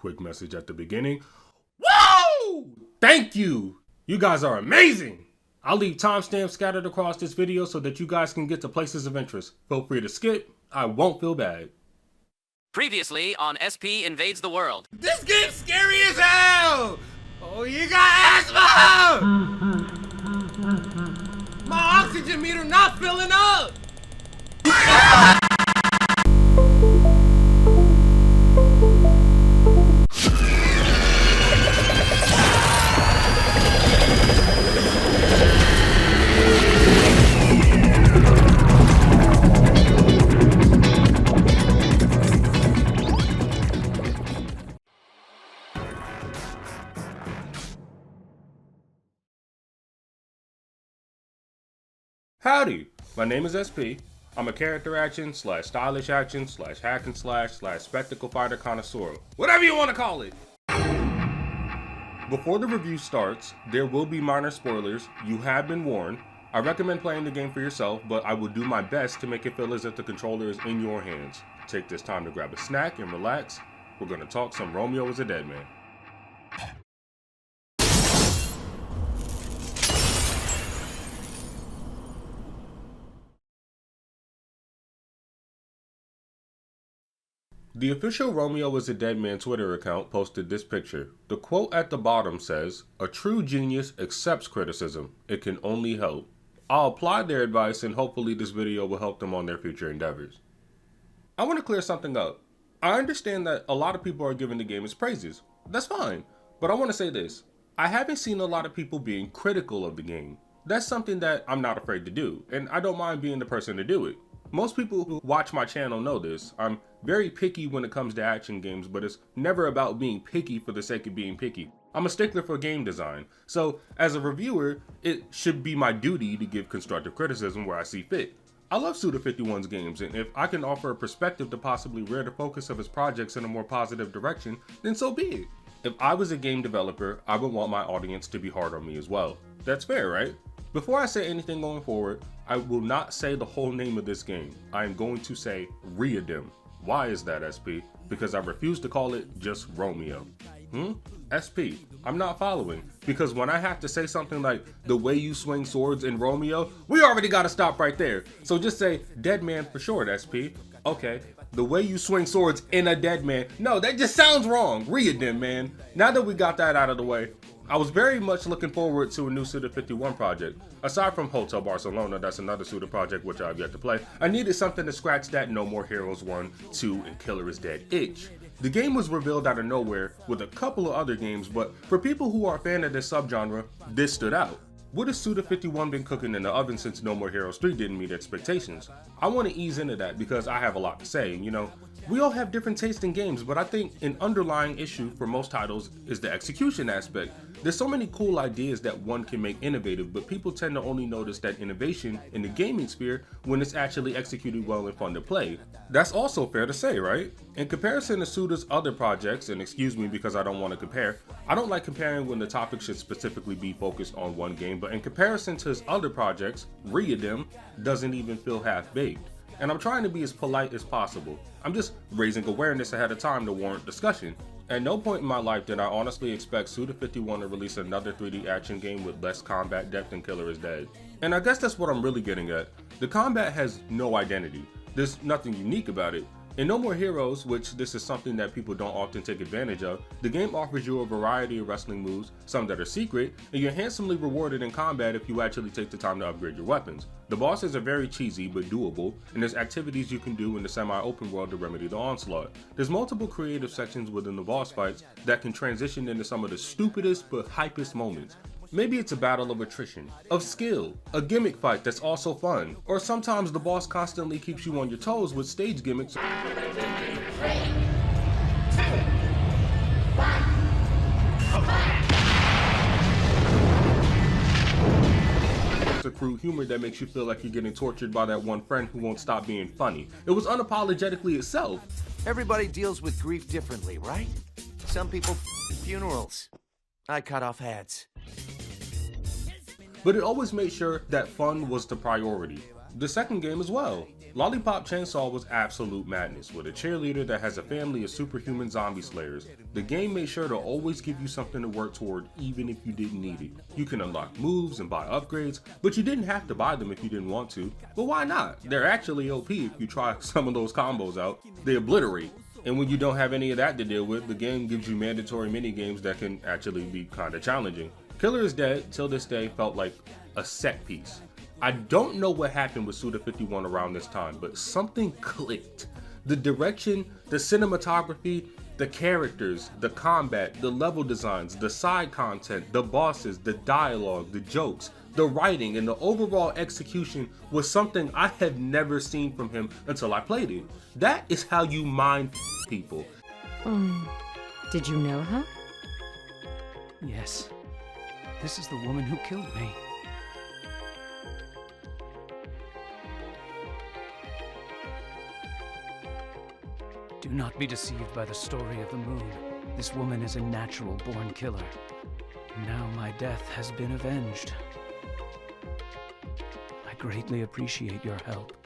Quick message at the beginning. Woo! Thank you! You guys are amazing! I'll leave timestamps scattered across this video so that you guys can get to places of interest. Feel free to skip. I won't feel bad. Previously on SP Invades the World. This game's scary as hell! Oh, you got asthma! My oxygen meter not filling up! Howdy, my name is SP. I'm a character action / stylish action / hack and slash / spectacle fighter connoisseur, whatever you want to call it. Before the review starts, there will be minor spoilers. You have been warned. I recommend playing the game for yourself, but I will do my best to make it feel as if the controller is in your hands. Take this time to grab a snack and relax. We're going to talk some Romeo is a Dead Man. The official Romeo is a Dead Man Twitter account posted this picture. The quote at the bottom says, "A true genius accepts criticism. It can only help." I'll apply their advice and hopefully this video will help them on their future endeavors. I want to clear something up. I understand that a lot of people are giving the game its praises. That's fine. But I want to say this. I haven't seen a lot of people being critical of the game. That's something that I'm not afraid to do, and I don't mind being the person to do it. Most people who watch my channel know this. I'm very picky when it comes to action games, but it's never about being picky for the sake of being picky. I'm a stickler for game design, so as a reviewer, it should be my duty to give constructive criticism where I see fit. I love Suda51's games, and if I can offer a perspective to possibly rear the focus of his projects in a more positive direction, then so be it. If I was a game developer, I would want my audience to be hard on me as well. That's fair, right? Before I say anything going forward, I will not say the whole name of this game. I am going to say Readem. Why is that, SP? Because I refuse to call it just Romeo. SP, I'm not following. Because when I have to say something like, the way you swing swords in Romeo, we already gotta stop right there. So just say, Dead Man for short, SP. Okay, the way you swing swords in a dead man. No, that just sounds wrong. Readem, man. Now that we got that out of the way, I was very much looking forward to a new Suda51 project. Aside from Hotel Barcelona, that's another Suda project which I've yet to play, I needed something to scratch that No More Heroes 1, 2, and Killer is Dead itch. The game was revealed out of nowhere with a couple of other games, but for people who are a fan of this subgenre, this stood out. What has Suda51 been cooking in the oven since No More Heroes 3 didn't meet expectations? I want to ease into that because I have a lot to say. You know, we all have different tastes in games, but I think an underlying issue for most titles is the execution aspect. There's so many cool ideas that one can make innovative, but people tend to only notice that innovation in the gaming sphere when it's actually executed well and fun to play. That's also fair to say, right? In comparison to Suda's other projects, and excuse me because I don't want to compare, I don't like comparing when the topic should specifically be focused on one game, but in comparison to his other projects, Readem doesn't even feel half-baked. And I'm trying to be as polite as possible. I'm just raising awareness ahead of time to warrant discussion. At no point in my life did I honestly expect Suda51 to release another 3D action game with less combat depth than Killer is Dead. And I guess that's what I'm really getting at. The combat has no identity. There's nothing unique about it. In No More Heroes, which this is something that people don't often take advantage of, the game offers you a variety of wrestling moves, some that are secret, and you're handsomely rewarded in combat if you actually take the time to upgrade your weapons. The bosses are very cheesy but doable, and there's activities you can do in the semi-open world to remedy the onslaught. There's multiple creative sections within the boss fights that can transition into some of the stupidest but hypest moments. Maybe it's a battle of attrition, of skill, a gimmick fight that's also fun, or sometimes the boss constantly keeps you on your toes with stage gimmicks. 3, 2, 1, It's a crude humor that makes you feel like you're getting tortured by that one friend who won't stop being funny. It was unapologetically itself. Everybody deals with grief differently, right? Some people funerals. I cut off heads. But it always made sure that fun was the priority. The second game as well. Lollipop Chainsaw was absolute madness, with a cheerleader that has a family of superhuman zombie slayers. The game made sure to always give you something to work toward even if you didn't need it. You can unlock moves and buy upgrades, but you didn't have to buy them if you didn't want to. But why not? They're actually OP if you try some of those combos out. They obliterate. And when you don't have any of that to deal with, the game gives you mandatory minigames that can actually be kinda challenging. Killer is Dead, till this day, felt like a set piece. I don't know what happened with Suda 51 around this time, but something clicked. The direction, the cinematography, the characters, the combat, the level designs, the side content, the bosses, the dialogue, the jokes, the writing, and the overall execution was something I have never seen from him until I played it. That is how you mind people. Did you know her? Yes. This is the woman who killed me. Do not be deceived by the story of the moon. This woman is a natural-born killer. Now my death has been avenged. I greatly appreciate your help.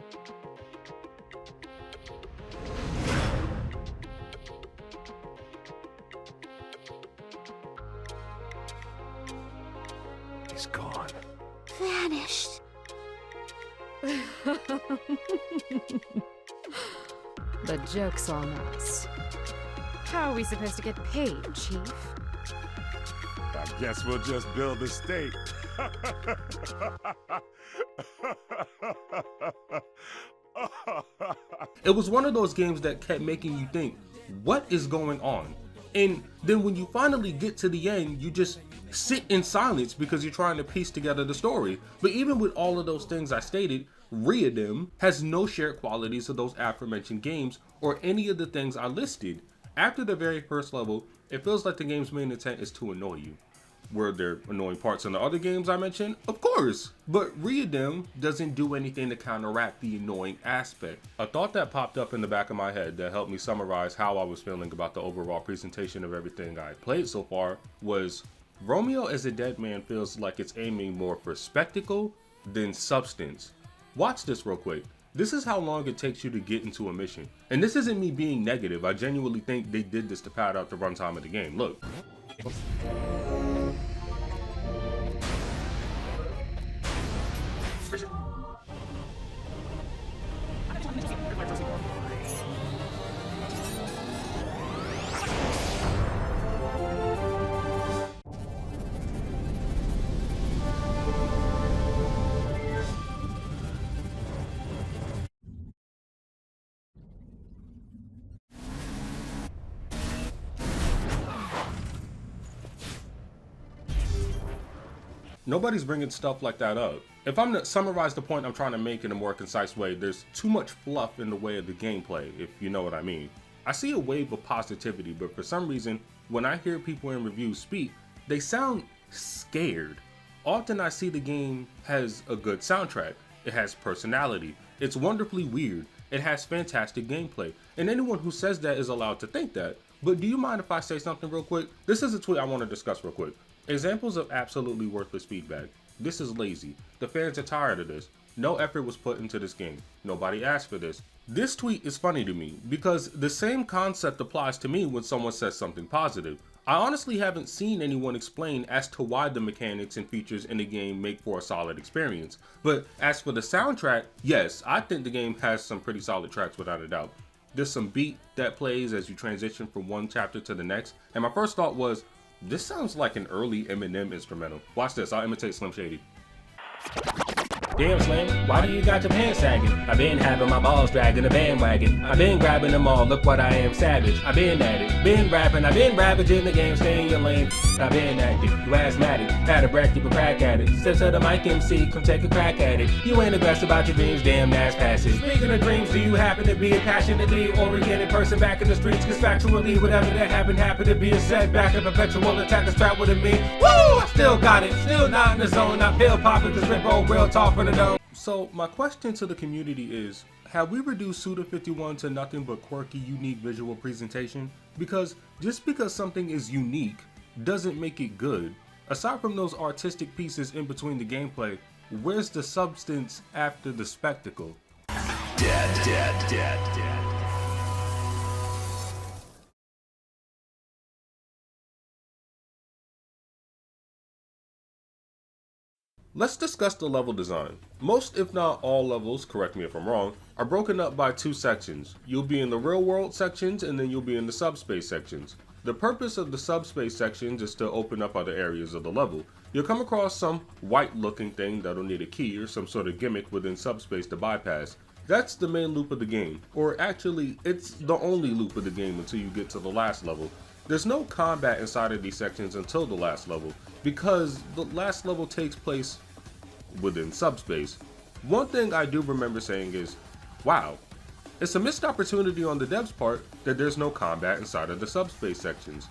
He's gone. Vanished. The joke's on us. How are we supposed to get paid, Chief? I guess we'll just build a state. It was one of those games that kept making you think, what is going on? And then when you finally get to the end, you just sit in silence because you're trying to piece together the story. But even with all of those things I stated, Readem has no shared qualities of those aforementioned games or any of the things I listed. After the very first level, it feels like the game's main intent is to annoy you. Were there annoying parts in the other games I mentioned? Of course! But Readem doesn't do anything to counteract the annoying aspect. A thought that popped up in the back of my head that helped me summarize how I was feeling about the overall presentation of everything I played so far was, Romeo as a Dead Man feels like it's aiming more for spectacle than substance. Watch this real quick. This is how long it takes you to get into a mission. And this isn't me being negative, I genuinely think they did this to pad out the runtime of the game. Look. Nobody's bringing stuff like that up. If I'm to summarize the point I'm trying to make in a more concise way, there's too much fluff in the way of the gameplay, if you know what I mean. I see a wave of positivity, but for some reason, when I hear people in reviews speak, they sound scared. Often I see the game has a good soundtrack, it has personality, it's wonderfully weird, it has fantastic gameplay, and anyone who says that is allowed to think that. But do you mind if I say something real quick? This is a tweet I want to discuss real quick. Examples of absolutely worthless feedback. This is lazy. The fans are tired of this. No effort was put into this game. Nobody asked for this. This tweet is funny to me because the same concept applies to me when someone says something positive. I honestly haven't seen anyone explain as to why the mechanics and features in the game make for a solid experience. But as for the soundtrack, yes, I think the game has some pretty solid tracks without a doubt. There's some beat that plays as you transition from one chapter to the next, and my first thought was, this sounds like an early Eminem instrumental. Watch this, I'll imitate Slim Shady. Damn Slim, why do you got your pants sagging? I've been having my balls dragged in a bandwagon. I've been grabbing them all, look what I am, savage. I've been at it, been rapping, I've been ravaging the game, stay in your lane. I've been active, you asthmatic, out of breath, keep a crack at it. Steps to the mic MC, come take a crack at it. You ain't aggressive about your dreams, damn that's passive. Speaking of dreams, do you happen to be a passionately oriented person back in the streets? Cause factually, whatever that happened to be a setback, a perpetual attack that's trapped within me. Woo! I still got it, still not in the zone, not pill popping, cause rip old real talk from the dome. So my question to the community is, have we reduced Suda 51 to nothing but quirky, unique visual presentation? Because just because something is unique doesn't make it good. Aside from those artistic pieces in between the gameplay, where's the substance after the spectacle? Let's discuss the level design. Most, if not all levels, correct me if I'm wrong, are broken up by two sections. You'll be in the real world sections and then you'll be in the subspace sections. The purpose of the subspace sections is to open up other areas of the level. You'll come across some white looking thing that'll need a key or some sort of gimmick within subspace to bypass. That's the main loop of the game, or actually it's the only loop of the game until you get to the last level. There's no combat inside of these sections until the last level, because the last level takes place within subspace. One thing I do remember saying is, wow, it's a missed opportunity on the devs' part that there's no combat inside of the subspace sections.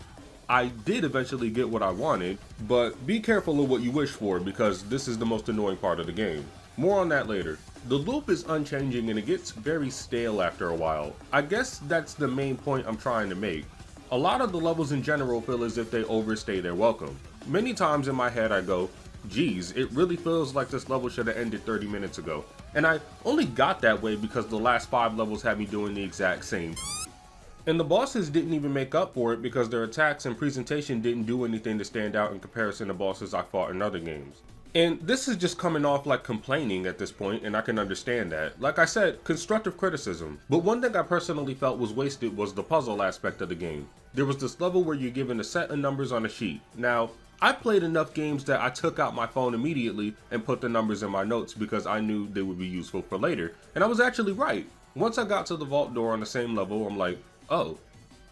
I did eventually get what I wanted, but be careful of what you wish for because this is the most annoying part of the game. More on that later. The loop is unchanging and it gets very stale after a while. I guess that's the main point I'm trying to make. A lot of the levels in general feel as if they overstay their welcome. Many times in my head I go, geez, it really feels like this level should have ended 30 minutes ago. And I only got that way because the last 5 levels had me doing the exact same. And the bosses didn't even make up for it because their attacks and presentation didn't do anything to stand out in comparison to bosses I fought in other games. And this is just coming off like complaining at this point, and I can understand that. Like I said, constructive criticism. But one thing I personally felt was wasted was the puzzle aspect of the game. There was this level where you're given a set of numbers on a sheet. Now, I played enough games that I took out my phone immediately and put the numbers in my notes because I knew they would be useful for later. And I was actually right. Once I got to the vault door on the same level, I'm like, oh,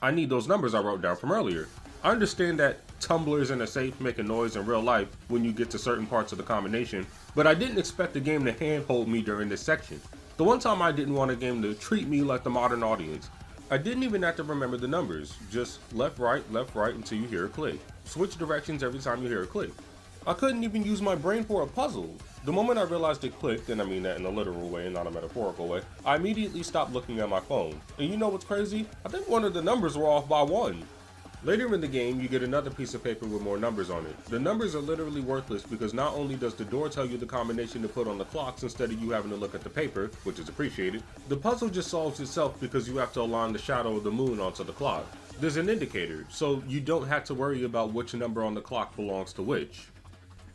I need those numbers I wrote down from earlier. I understand that tumblers in a safe make a noise in real life when you get to certain parts of the combination, but I didn't expect the game to handhold me during this section. The one time I didn't want a game to treat me like the modern audience. I didn't even have to remember the numbers, just left, right until you hear a click. Switch directions every time you hear a click. I couldn't even use my brain for a puzzle. The moment I realized it clicked, and I mean that in a literal way and not a metaphorical way, I immediately stopped looking at my phone. And you know what's crazy? I think one of the numbers were off by 1. Later in the game, you get another piece of paper with more numbers on it. The numbers are literally worthless because not only does the door tell you the combination to put on the clocks instead of you having to look at the paper, which is appreciated, the puzzle just solves itself because you have to align the shadow of the moon onto the clock. There's an indicator, so you don't have to worry about which number on the clock belongs to which.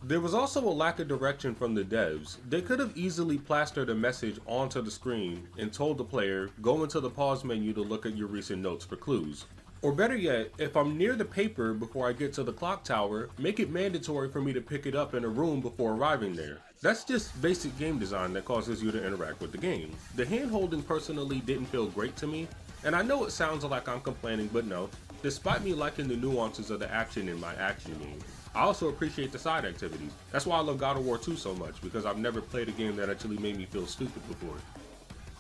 There was also a lack of direction from the devs. They could have easily plastered a message onto the screen and told the player, go into the pause menu to look at your recent notes for clues. Or better yet, if I'm near the paper before I get to the clock tower, make it mandatory for me to pick it up in a room before arriving there. That's just basic game design that causes you to interact with the game. The hand-holding personally didn't feel great to me, and I know it sounds like I'm complaining, but no. Despite me liking the nuances of the action in my action game, I also appreciate the side activities. That's why I love God of War 2 so much, because I've never played a game that actually made me feel stupid before.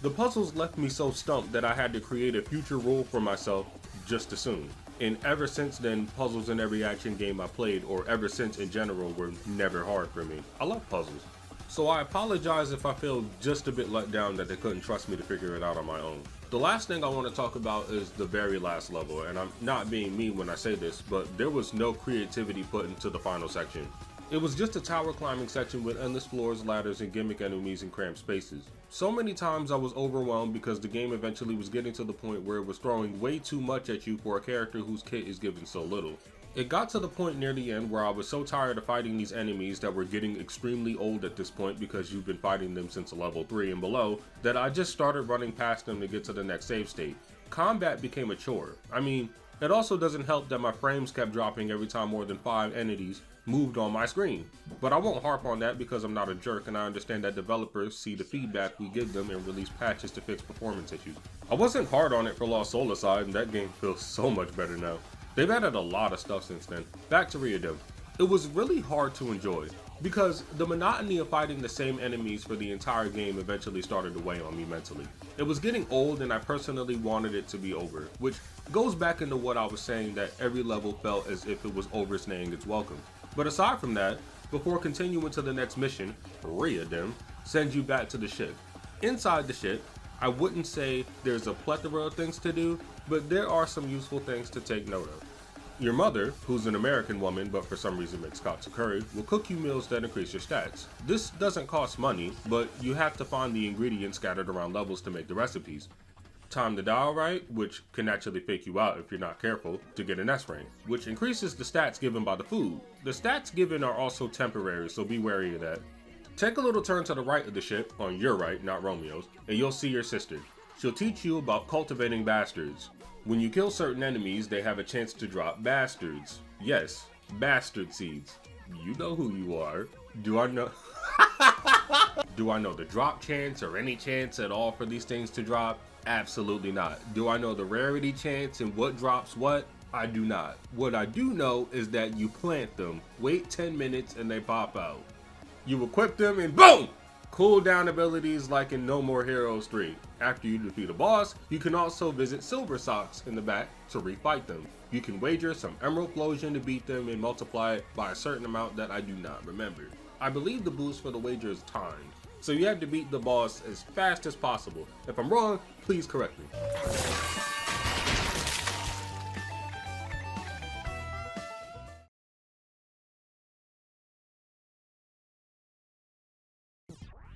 The puzzles left me so stumped that I had to create a future rule for myself just as soon. And ever since then, puzzles in every action game I played, or ever since in general, were never hard for me. I love puzzles. So I apologize if I feel just a bit let down that they couldn't trust me to figure it out on my own. The last thing I want to talk about is the very last level, and I'm not being mean when I say this, but there was no creativity put into the final section. It was just a tower climbing section with endless floors, ladders, and gimmick enemies in cramped spaces. So many times I was overwhelmed because the game eventually was getting to the point where it was throwing way too much at you for a character whose kit is given so little. It got to the point near the end where I was so tired of fighting these enemies that were getting extremely old at this point because you've been fighting them since level 3 and below, that I just started running past them to get to the next save state. Combat became a chore. I mean, it also doesn't help that my frames kept dropping every time more than 5 entities moved on my screen. But I won't harp on that because I'm not a jerk and I understand that developers see the feedback we give them and release patches to fix performance issues. I wasn't hard on it for Lost Soul aside, and that game feels so much better now. They've added a lot of stuff since then. Back to Rio. It was really hard to enjoy because the monotony of fighting the same enemies for the entire game eventually started to weigh on me mentally. It was getting old and I personally wanted it to be over, which goes back into what I was saying, that every level felt as if it was overstaying its welcome. But aside from that, before continuing to the next mission, Rio sends you back to the ship. Inside the ship, I wouldn't say there's a plethora of things to do, but there are some useful things to take note of. Your mother, who's an American woman but for some reason makes katsu curry, will cook you meals that increase your stats. This doesn't cost money, but you have to find the ingredients scattered around levels to make the recipes. Time the dial right, which can actually fake you out if you're not careful, to get an S rank, which increases the stats given by the food. The stats given are also temporary, so be wary of that. Take a little turn to the right of the ship, on your right, not Romeo's, and you'll see your sister. She'll teach you about cultivating bastards. When you kill certain enemies, they have a chance to drop bastards. Yes, bastard seeds. You know who you are. Do I know? Do I know the drop chance or any chance at all for these things to drop? Absolutely not. Do I know the rarity chance and what drops what? I do not. What I do know is that you plant them, wait 10 minutes, and they pop out. You equip them and boom! Cooldown abilities like in No More Heroes 3. After you defeat a boss, you can also visit Silver Socks in the back to refight them. You can wager some Emerald Explosion to beat them and multiply it by a certain amount that I do not remember. I believe the boost for the wager is timed, so you have to beat the boss as fast as possible. If I'm wrong, please correct me.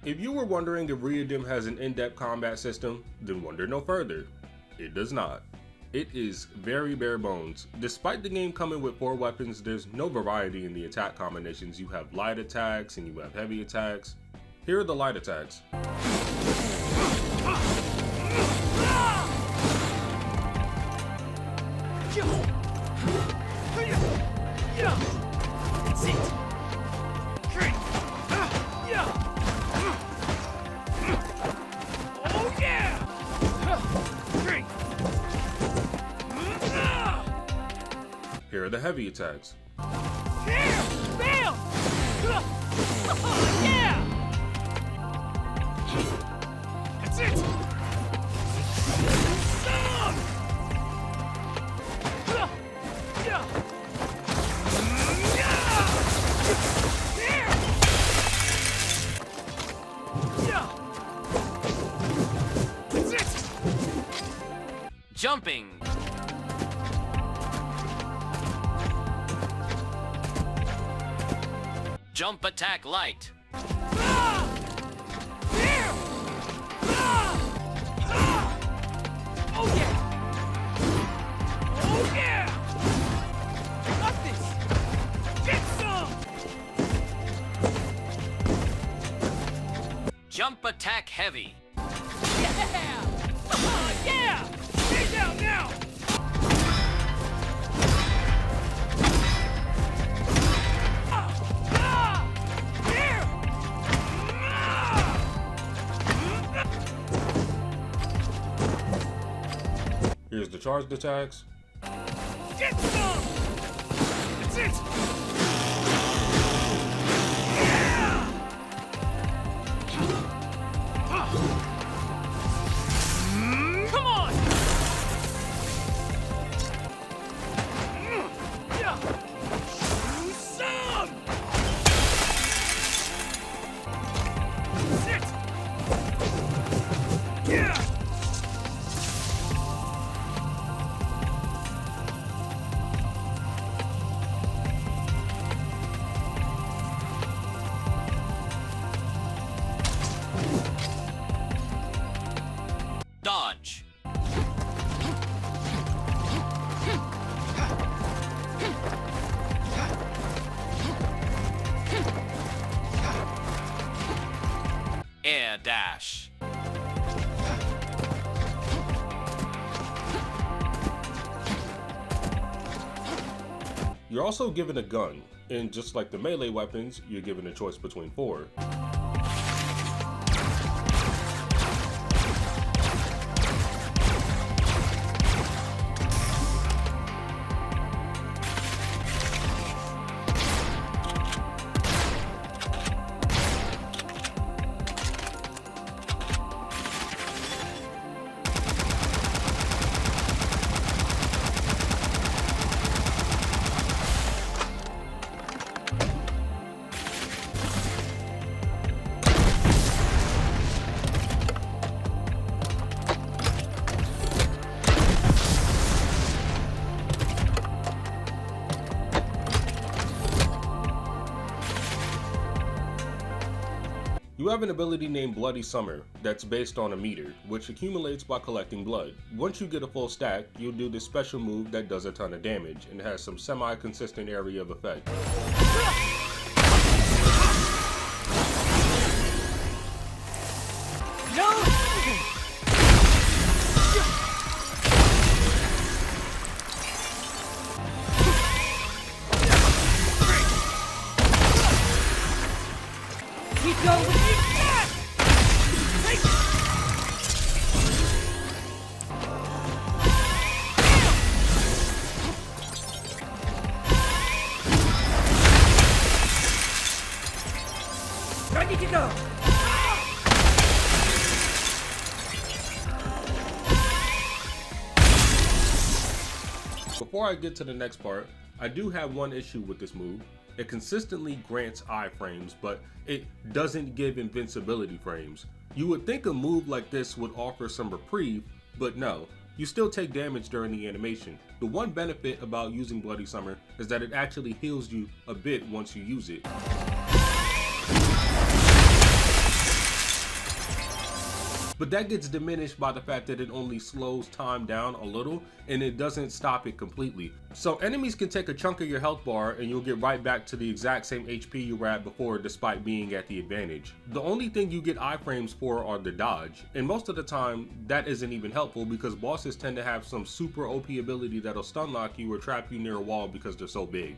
If you were wondering if Reodim has an in-depth combat system, then wonder no further. It does not. It is very bare bones. Despite the game coming with 4 weapons, there's no variety in the attack combinations. You have light attacks and you have heavy attacks. Here are the light attacks. Here are the heavy attacks. That's it! Jumping. Jump attack light. Oh yeah! Oh yeah! Got this! Get some! Jump attack heavy. Yeah! Yeah! Stay down now! Here's the charged attacks. Get some! That's it! Come on! Some! That's it! Yeah! Dodge. Air dash. You're also given a gun, and just like the melee weapons, you're given a choice between 4. You have an ability named Bloody Summer that's based on a meter, which accumulates by collecting blood. Once you get a full stack, you'll do this special move that does a ton of damage and has some semi-consistent area of effect. Before I get to the next part, I do have one issue with this move. It consistently grants iframes, but it doesn't give invincibility frames. You would think a move like this would offer some reprieve, but no. You still take damage during the animation. The one benefit about using Bloody Summer is that it actually heals you a bit once you use it. But that gets diminished by the fact that it only slows time down a little and it doesn't stop it completely. So enemies can take a chunk of your health bar and you'll get right back to the exact same HP you were at before despite being at the advantage. The only thing you get iframes for are the dodge, and most of the time that isn't even helpful because bosses tend to have some super OP ability that'll stun lock you or trap you near a wall because they're so big.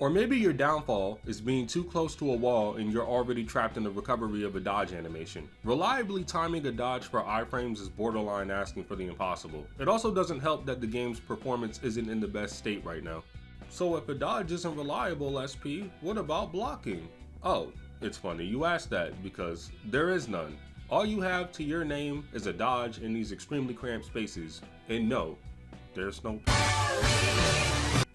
Or maybe your downfall is being too close to a wall and you're already trapped in the recovery of a dodge animation. Reliably timing a dodge for iframes is borderline asking for the impossible. It also doesn't help that the game's performance isn't in the best state right now. So if a dodge isn't reliable, SP, what about blocking? Oh, it's funny you asked that because there is none. All you have to your name is a dodge in these extremely cramped spaces, and no, there's no.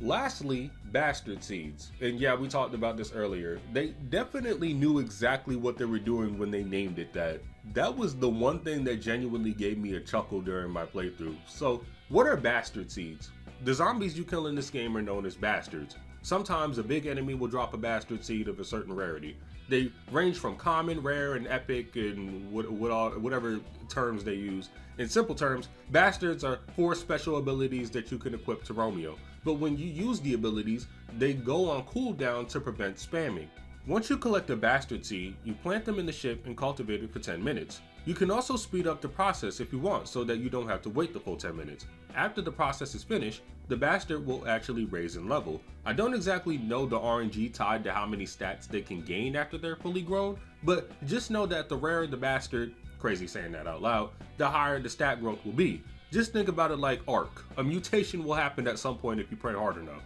Lastly, Bastard Seeds. And yeah, we talked about this earlier. They definitely knew exactly what they were doing when they named it that. That was the one thing that genuinely gave me a chuckle during my playthrough. So, what are Bastard Seeds? The zombies you kill in this game are known as bastards. Sometimes a big enemy will drop a Bastard Seed of a certain rarity. They range from common, rare, and epic, and whatever terms they use. In simple terms, bastards are 4 special abilities that you can equip to Romeo. But when you use the abilities, they go on cooldown to prevent spamming. Once you collect a Bastard Seed, you plant them in the ship and cultivate it for 10 minutes. You can also speed up the process if you want so that you don't have to wait the full 10 minutes. After the process is finished, the bastard will actually raise in level. I don't exactly know the RNG tied to how many stats they can gain after they're fully grown, but just know that the rarer the bastard, crazy saying that out loud, the higher the stat growth will be. Just think about it like Ark. A mutation will happen at some point if you pray hard enough.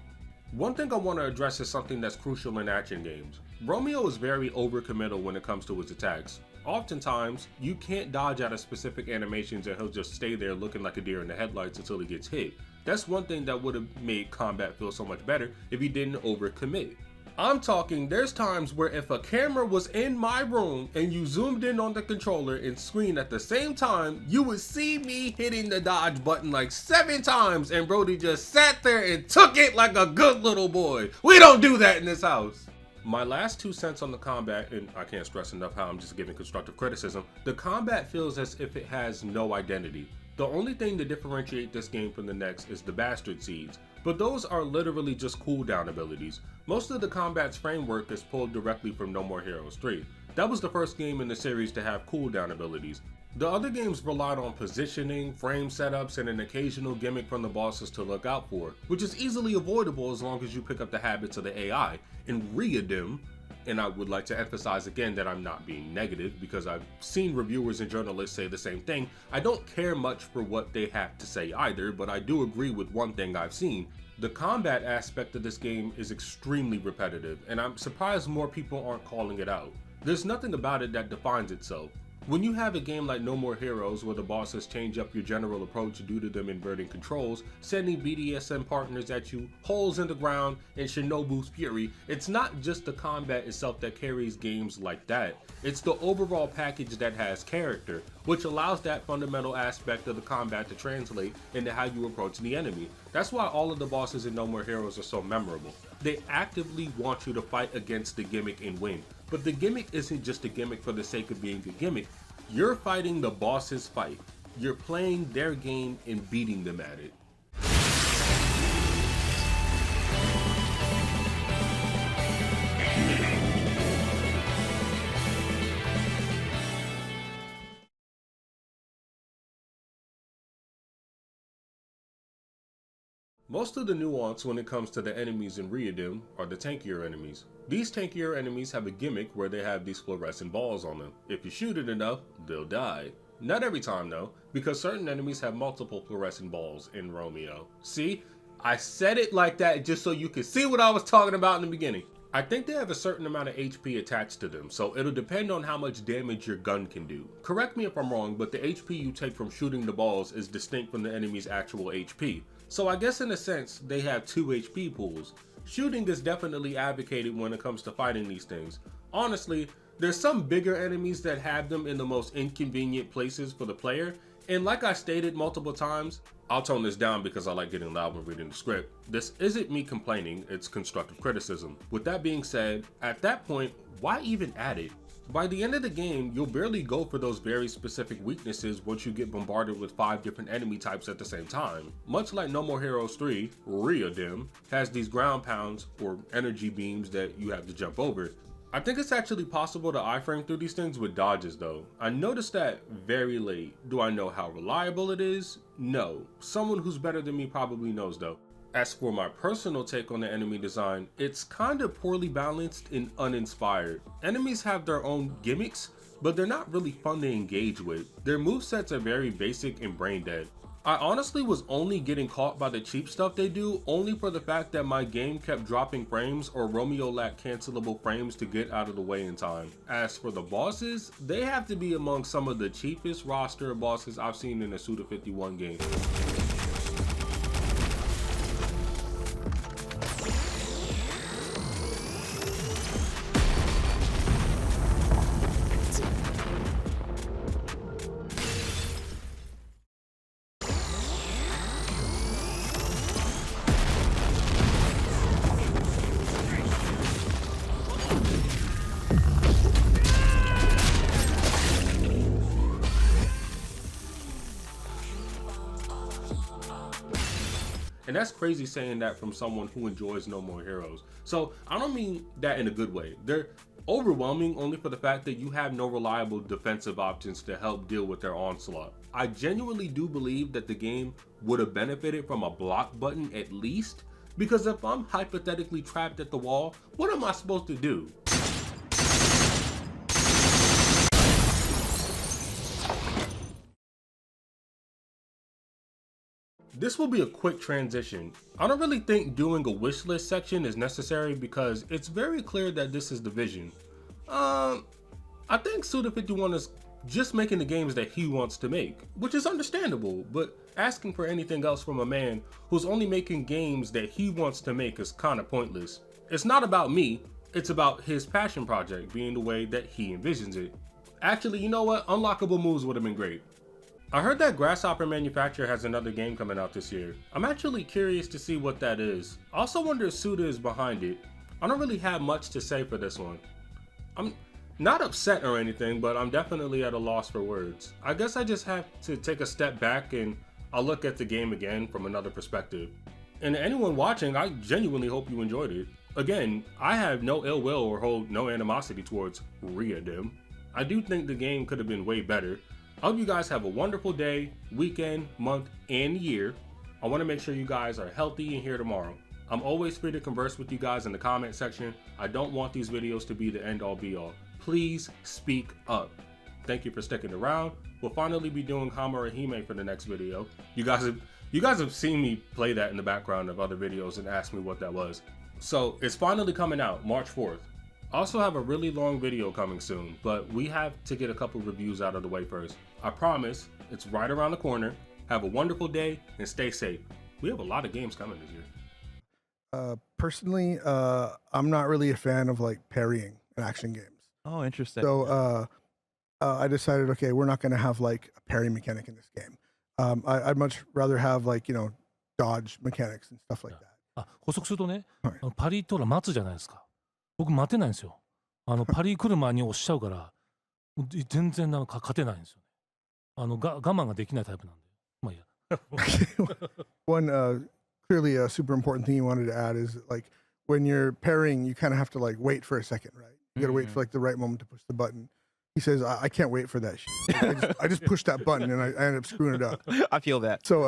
One thing I want to address is something that's crucial in action games. Romeo is very overcommittal when it comes to his attacks. Oftentimes, you can't dodge out of specific animations and he'll just stay there looking like a deer in the headlights until he gets hit. That's one thing that would have made combat feel so much better if he didn't overcommit. I'm talking, there's times where if a camera was in my room and you zoomed in on the controller and screen at the same time, you would see me hitting the dodge button like 7 times and Brody just sat there and took it like a good little boy. We don't do that in this house. My last 2 cents on the combat, and I can't stress enough how I'm just giving constructive criticism, the combat feels as if it has no identity. The only thing to differentiate this game from the next is the Bastard Seeds, but those are literally just cooldown abilities. Most of the combat's framework is pulled directly from No More Heroes 3. That was the first game in the series to have cooldown abilities. The other games relied on positioning, frame setups, and an occasional gimmick from the bosses to look out for, which is easily avoidable as long as you pick up the habits of the AI. In Readim, and I would like to emphasize again that I'm not being negative because I've seen reviewers and journalists say the same thing. I don't care much for what they have to say either, but I do agree with one thing I've seen. The combat aspect of this game is extremely repetitive, and I'm surprised more people aren't calling it out. There's nothing about it that defines itself. When you have a game like No More Heroes where the bosses change up your general approach due to them inverting controls, sending BDSM partners at you, holes in the ground, and Shinobu's fury, it's not just the combat itself that carries games like that. It's the overall package that has character, which allows that fundamental aspect of the combat to translate into how you approach the enemy. That's why all of the bosses in No More Heroes are so memorable. They actively want you to fight against the gimmick and win. But the gimmick isn't just a gimmick for the sake of being a gimmick. You're fighting the boss's fight. You're playing their game and beating them at it. Most of the nuance when it comes to the enemies in Readem are the tankier enemies. These tankier enemies have a gimmick where they have these fluorescent balls on them. If you shoot it enough, they'll die. Not every time though, because certain enemies have multiple fluorescent balls in Romeo. See? I said it like that just so you could see what I was talking about in the beginning. I think they have a certain amount of HP attached to them, so it'll depend on how much damage your gun can do. Correct me if I'm wrong, but the HP you take from shooting the balls is distinct from the enemy's actual HP. So I guess in a sense, they have 2 HP pools. Shooting is definitely advocated when it comes to fighting these things. Honestly, there's some bigger enemies that have them in the most inconvenient places for the player, and like I stated multiple times, I'll tone this down because I like getting loud when reading the script. This isn't me complaining, it's constructive criticism. With that being said, at that point, why even add it? By the end of the game, you'll barely go for those very specific weaknesses once you get bombarded with 5 different enemy types at the same time. Much like No More Heroes 3, Readem has these ground pounds or energy beams that you have to jump over. I think it's actually possible to iframe through these things with dodges though. I noticed that very late. Do I know how reliable it is? No. Someone who's better than me probably knows though. As for my personal take on the enemy design, it's kinda poorly balanced and uninspired. Enemies have their own gimmicks, but they're not really fun to engage with. Their movesets are very basic and brain dead. I honestly was only getting caught by the cheap stuff they do only for the fact that my game kept dropping frames or Romeo lacked cancelable frames to get out of the way in time. As for the bosses, they have to be among some of the cheapest roster of bosses I've seen in a Suda 51 game. And that's crazy saying that from someone who enjoys No More Heroes. So I don't mean that in a good way. They're overwhelming only for the fact that you have no reliable defensive options to help deal with their onslaught. I genuinely do believe that the game would have benefited from a block button at least, because if I'm hypothetically trapped at the wall, what am I supposed to do? This will be a quick transition. I don't really think doing a wish list section is necessary because it's very clear that this is the vision. I think Suda 51 is just making the games that he wants to make, which is understandable, but asking for anything else from a man who's only making games that he wants to make is kind of pointless. It's not about me, it's about his passion project being the way that he envisions it. Actually, you know what? Unlockable moves would have been great. I heard that Grasshopper Manufacturer has another game coming out this year. I'm actually curious to see what that is. I also wonder if Suda is behind it. I don't really have much to say for this one. I'm not upset or anything, but I'm definitely at a loss for words. I guess I just have to take a step back and I'll look at the game again from another perspective. And anyone watching, I genuinely hope you enjoyed it. Again, I have no ill will or hold no animosity towards Readem. I do think the game could have been way better. I hope you guys have a wonderful day, weekend, month, and year. I want to make sure you guys are healthy and here tomorrow. I'm always free to converse with you guys in the comment section. I don't want these videos to be the end all be all. Please speak up. Thank you for sticking around. We'll finally be doing Hamura Hime for the next video. You guys have seen me play that in the background of other videos and asked me what that was. So it's finally coming out March 4th. I also have a really long video coming soon, but we have to get a couple reviews out of the way first. I promise, it's right around the corner. Have a wonderful day and stay safe. We have a lot of games coming this year. Personally, I'm not really a fan of like parrying in action games. Oh, interesting. So I decided, okay, we're not going to have like a parry mechanic in this game. I'd much rather have like, you know, dodge mechanics and stuff like that. 補足するとね、はいパリ行ったら待つじゃないですか。僕待てないんですよ。パリ来る前に押しちゃうから、全然勝てないんですよね。我慢ができないタイプなんで。まあいいや。One clearly a super important thing you wanted to add is like when you're parrying, you kind of have to like wait for a second, right? You gotta wait for like the right moment to push the button. He says, I can't wait for that shit. I just pushed that button and I ended up screwing it up. I feel that. So